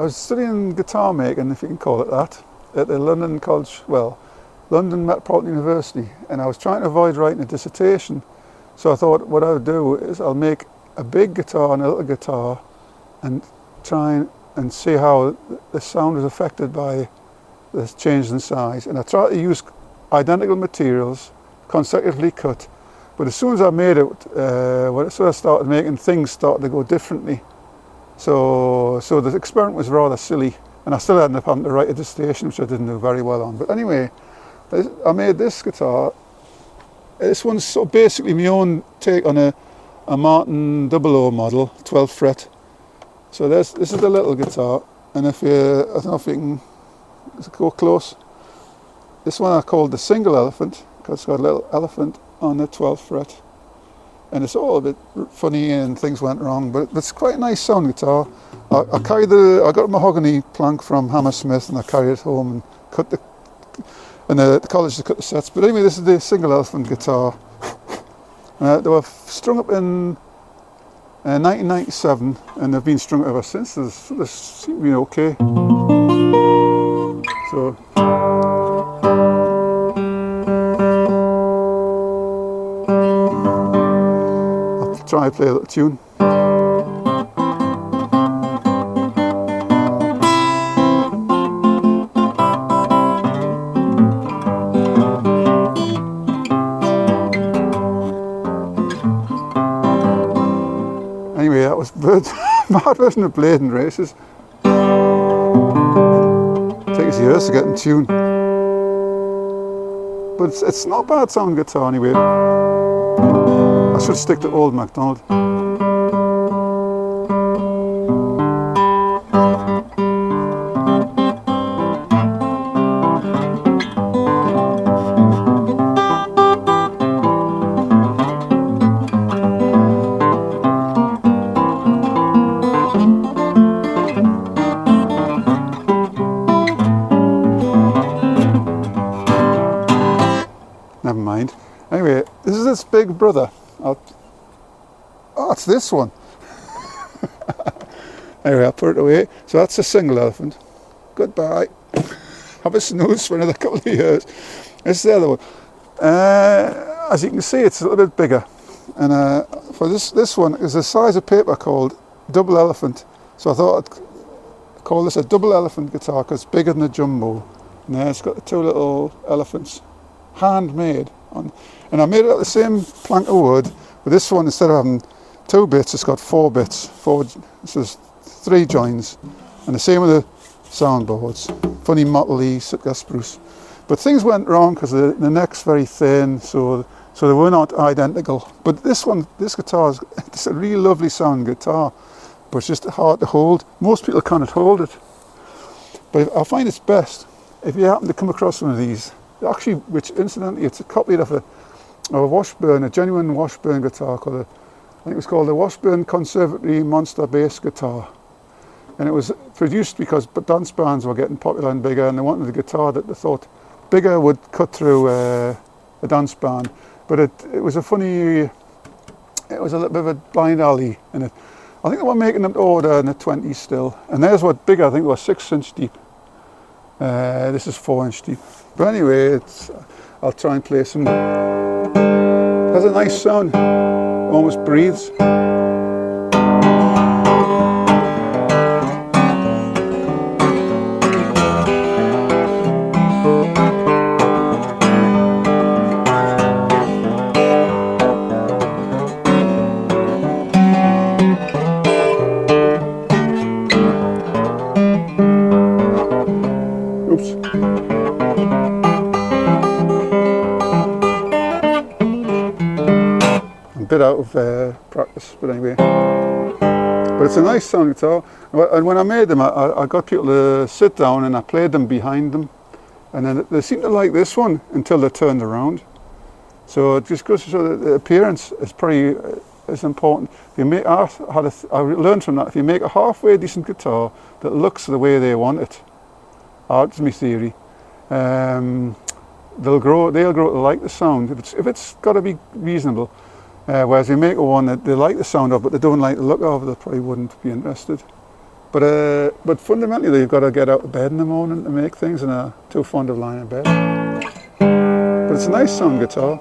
was studying guitar making, if you can call it that, at the London College, well, London Metropolitan University, and I was trying to avoid writing a dissertation. So I thought what I would do is I'll make a big guitar and a little guitar and try and see how the sound is affected by the change in size. And I tried to use identical materials, consecutively cut, but as soon as I made it, when I started making, things started to go differently. So the experiment was rather silly, and I still ended up having to write a dissertation, which I didn't do very well on. But anyway, I made this guitar. This one's sort of basically my own take on a Martin 00 model, 12th fret. So this is the little guitar, and if you, I don't know if you can go close. This one I called the single elephant, because it's got a little elephant on the 12th fret. And it's all a bit funny and things went wrong, but it's quite a nice sound guitar. I got a mahogany plank from Hammersmith and I carried it home and cut the college to cut the sets. But anyway, this is the single elephant guitar. They were strung up in 1997 and they've been strung up ever since. They seem to be okay. So. Try and play a little tune. Anyway, that was my version of Blade and Races. Takes years to get in tune, but it's not a bad sound guitar anyway. I should stick to Old MacDonald. Never mind. Anyway, this is its big brother. Oh, it's this one. Anyway, I'll put it away. So that's a single elephant. Goodbye. Have a snooze for another couple of years. This is the other one. As you can see, it's a little bit bigger. And for this one is a size of paper called double elephant. So I thought I'd call this a double elephant guitar because it's bigger than a jumbo. And it's got the two little elephants, handmade. And I made it out of the same plank of wood, but this one, instead of having 2 bits, it's got 4 bits. So there's 3 joins, and the same with the soundboards. Funny motley Sitka spruce. But things went wrong because the neck's very thin, so they were not identical. But this guitar it's a really lovely sounding guitar, but it's just hard to hold. Most people cannot hold it. But I find it's best if you happen to come across one of these. Actually, which incidentally, it's a copy of a Washburn, a genuine Washburn guitar called I think it was called the Washburn Conservatory Monster Bass Guitar, and it was produced because dance bands were getting popular and bigger, and they wanted a guitar that they thought bigger would cut through a dance band. But it was a little bit of a blind alley, and I think they were making them to order in the 20s still, and theirs were bigger. I think it was 6-inch deep. This is 4-inch deep. But anyway, I'll try and play some. It has a nice sound, almost breathes. Oops. Bit out of practice, but anyway. But it's a nice sound guitar, and when I made them, I got people to sit down and I played them behind them, and then they seemed to like this one until they turned around. So it just goes to show that the appearance is pretty is important. If you make, I learned from that, if you make a halfway decent guitar that looks the way they want it, that's my theory, they'll grow to like the sound if it's got to be reasonable. Whereas you make one that they like the sound of, but they don't like the look of, they probably wouldn't be interested. But fundamentally, you've got to get out of bed in the morning to make things, and are too fond of lying in bed. But it's a nice sound guitar.